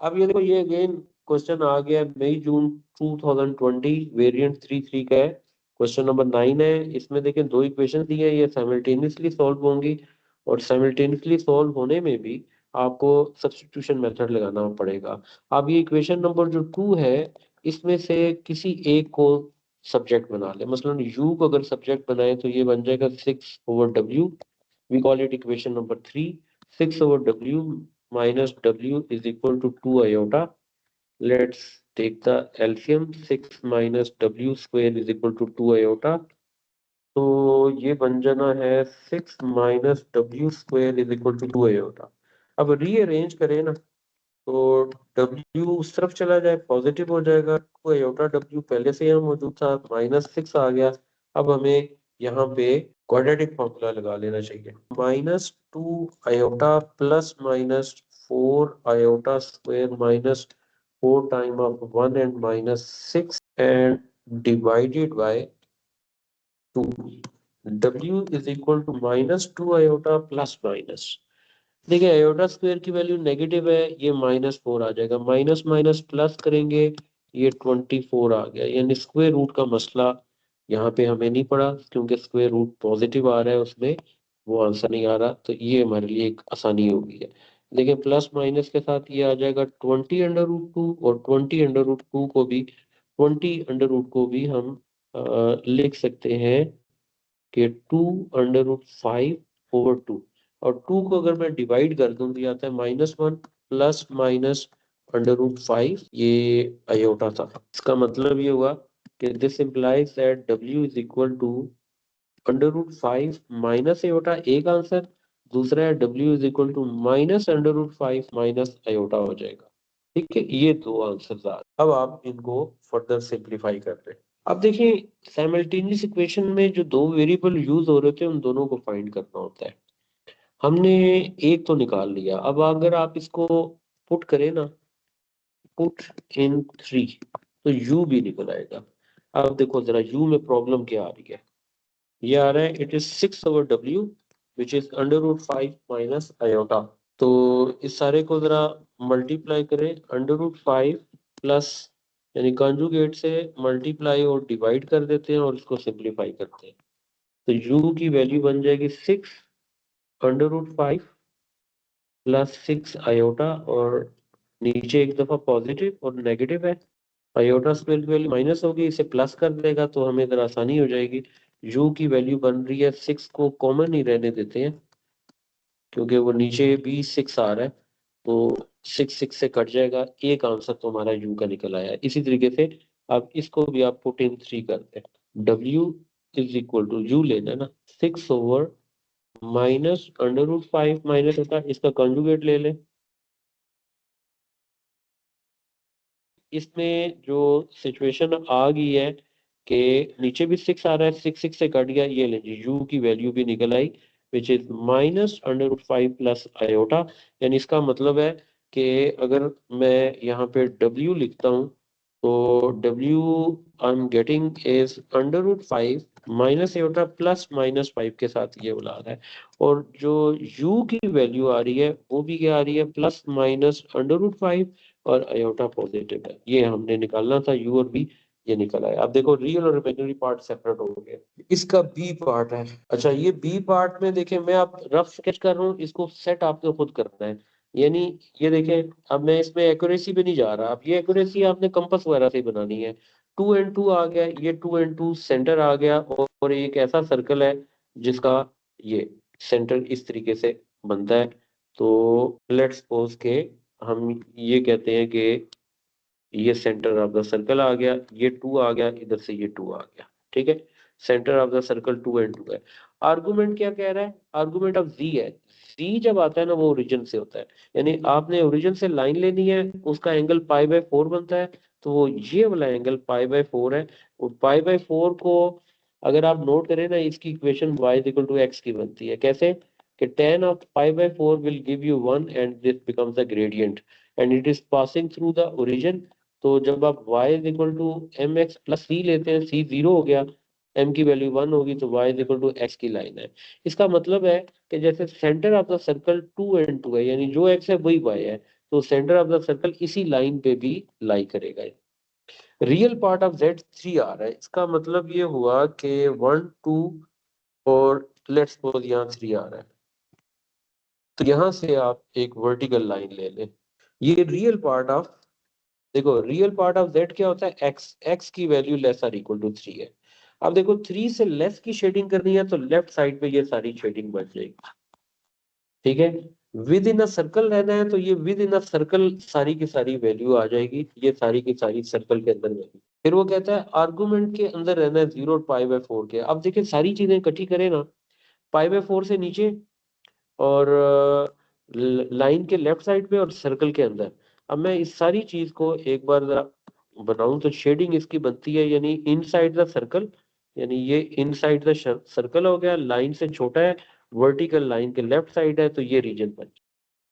अब ये देखो, ये अगेन क्वेश्चन आ गया मई जून 2020, वेरिएंट 3 का है, क्वेश्चन नंबर 9 है। इसमें देखें दो इक्वेशन दी है, ये साइमल्टेनियसली सॉल्व होंगी, और साइमल्टेनियसली सॉल्व होने में भी आपको सब्स्टिट्यूशन मेथड लगाना पड़ेगा। अब ये इक्वेशन नंबर जो 2 है, इसमें से किसी एक को सब्जेक्ट बना ले। मसलन u को अगर सब्जेक्ट बनाए तो ये बन जाएगा 6/w, we call it equation number 3. 6/w minus w is equal to 2 iota. Let's take the LCM. 6 minus w square is equal to 2 iota. तो ये बन जाना है 6 minus w square is equal to 2 iota. अब rearrange करें ना, तो w उस तरफ चला जाए पॉजिटिव हो जाएगा, 2 iota w पहले से यहाँ मौजूद था, -6 आ गया। अब हमें यहाँ पे क्वाड्रेटिक फॉर्मूला लगा लेना चाहिए। -2 iota plus -4 iota square minus 4 time of 1 and -6 and divided by 2। w is equal to -2 iota plus minus, देखिए आयोटा स्क्वायर की वैल्यू नेगेटिव है, ये -4 आ जाएगा, माइनस माइनस प्लस करेंगे, ये 24 आ गया। यानी स्क्वायर रूट का मसला यहाँ पे हमें नहीं पड़ा, क्योंकि स्क्वायर रूट पॉजिटिव आ रहा है उसमें, वो आंसर नहीं आ रहा, तो ये हमारे लिए एक आसानी हो गई है। देखिए प्लस माइनस के साथ ये आ जाएगा 20√2, और 20√2 को भी 20 हम लिख सकते हैं कि 2√5/2, और 2 को अगर मैं डिवाइड कर दूं तो ये आता है -1 प्लस माइनस √5, ये आयोटा था। इसका मतलब ये हुआ कि this implies that w is equal to √5 minus iota, एक आंसर। दूसरा है w is equal to -√5 minus iota हो जाएगा। ठीक है, ये दो आंसर्स आ। अब आप इनको फर्दर सिंप्लीफाई कर रहे हैं। अब देखिए साइमल्टेनियस इक्वेशन में जो दो वेरिएबल यूज हो रहे थे उन दोनों को फाइंड करना होता है। हमने एक तो निकाल लिया, अब अगर आप इसको पुट करें ना, पुट इन 3, तो u भी निकल आएगा। अब देखो जरा u में प्रॉब्लम क्या आ रही है, ये आ रहा है it is 6/w which is √5 minus iota. तो इस सारे को जरा मल्टीप्लाई करें, √5 प्लस, यानी कॉन्जुगेट से मल्टीप्लाई और डिवाइड कर देते हैं और इसको सिंप्लीफाई करते हैं, तो u की वैल्यू बन जाएगी 6√5 प्लस 6 आयोटा, और नीचे एक दफा पॉजिटिव और नेगेटिव है, आयोटा स्क्वायर की वैल्यू माइनस होगी, इसे प्लस कर देगा तो हमें इधर आसानी हो जाएगी। u की वैल्यू बन रही है 6 को कॉमन ही रहने देते हैं, क्योंकि वो नीचे भी 6 आ रहा है, तो 6 से कट जाएगा, एक आंसर तो हमारा u का निकल आया। इसी तरीके से अब इसको भी आप पुट इन 3 करते हैं, w is equal to u लेना है ना, 6/- √5 माइनस होता है, इसका कंजुगेट ले लें। इसमें जो सिचुएशन आ गई है कि नीचे भी 6 आ रहा है, 6 से कट गया, ये लीजिए u की वैल्यू भी निकल आई विच इज -√5 प्लस आयोटा। यानी इसका मतलब है कि अगर मैं यहाँ पे w लिखता हूँ, तो w I am getting is √5 minus iota plus -5 के साथ ये बुला रहा है, और जो u की वैल्यू आ रही है वो भी क्या आ रही है, प्लस माइनस √5 और आयोटा पॉजिटिव है। ये हमने निकालना था u और v, ये निकल आया। अब देखो रियल और इमेजिनरी पार्ट सेपरेट हो गए, इसका बी पार्ट है। अच्छा, ये बी पार्ट में देखें, मैं आप रफ स्केच कर रहा हूँ, इसको सेट आपको खुद करना है। यानी ये देखें, अब मैं इसमें एक्यूरेसी पे नहीं जा रहा, अब ये एक्यूरेसी आपने कंपास वगैरह से बनानी है। 2 and 2 आ गया, ये 2 and 2 सेंटर आ गया, और एक ऐसा सर्कल है जिसका ये सेंटर इस तरीके से बनता है। तो लेट्स सपोज के हम ये कहते हैं कि ये सेंटर ऑफ द सर्कल आ गया, ये 2 आ गया, इधर से ये 2 आ गया। ठीक है, centre of the circle 2 and 2 है। आर्गुमेंट क्या कह रहा है, आर्गुमेंट ऑफ z है। z जब आता है ना, वो ओरिजिन से होता है, यानी आपने ओरिजिन से लाइन लेनी है, उसका एंगल π/4 बनता है, तो वो ये वाला एंगल π/4 है। और π/4 को अगर आप नोट करें ना, इसकी equation y equal to x की बनती है, कैसे कि tan of π/4 will give you 1 and this becomes the gradient and it is passing through the origin। तो जब आप y is equal to m x plus c लेते हैं, c 0 हो गया, m की वैल्यू 1 होगी, तो y is equal to x की लाइन है। इसका मतलब है कि जैसे centre of the circle 2 and 2 है, यानी जो x है वही y है, तो सेंटर ऑफ द सर्कल इसी लाइन पे भी लाई करेगा। रियल पार्ट ऑफ जेड 3 आ रहा है, इसका मतलब ये हुआ कि 1 2 और लेट्स सपोज यहाँ 3 आ रहा है, तो यहां से आप एक वर्टिकल लाइन ले लें। ये रियल पार्ट ऑफ, देखो रियल पार्ट ऑफ जेड क्या होता है, एक्स, एक्स की value less or equal to 3 है। अब देखो 3 से लेस की शेडिंग करनी है तो लेफ्ट साइड पे ये सारी शेडिंग बच जाएगी, ठीक है। विद इन अ सर्कल रहना है तो ये विद इन अ सर्कल सारी की सारी वैल्यू आ जाएगी, ये सारी की सारी सर्कल के अंदर वैल्यू। फिर वो कहता है आर्गुमेंट के अंदर रहना है 0 और पाई बाय 4 के। अब देखिए सारी चीजें इकट्ठी करें ना, पाई बाय 4 से नीचे और लाइन के लेफ्ट साइड पे और सर्कल के अंदर। अब मैं इस सारी चीज को एक बार जरा बनाऊं तो शेडिंग इसकी बनती है यानी इनसाइड द सर्कल, यानी ये इनसाइड द सर्कल हो गया, लाइन से छोटा है, वर्टिकल लाइन के लेफ्ट साइड है, तो ये रीजन बन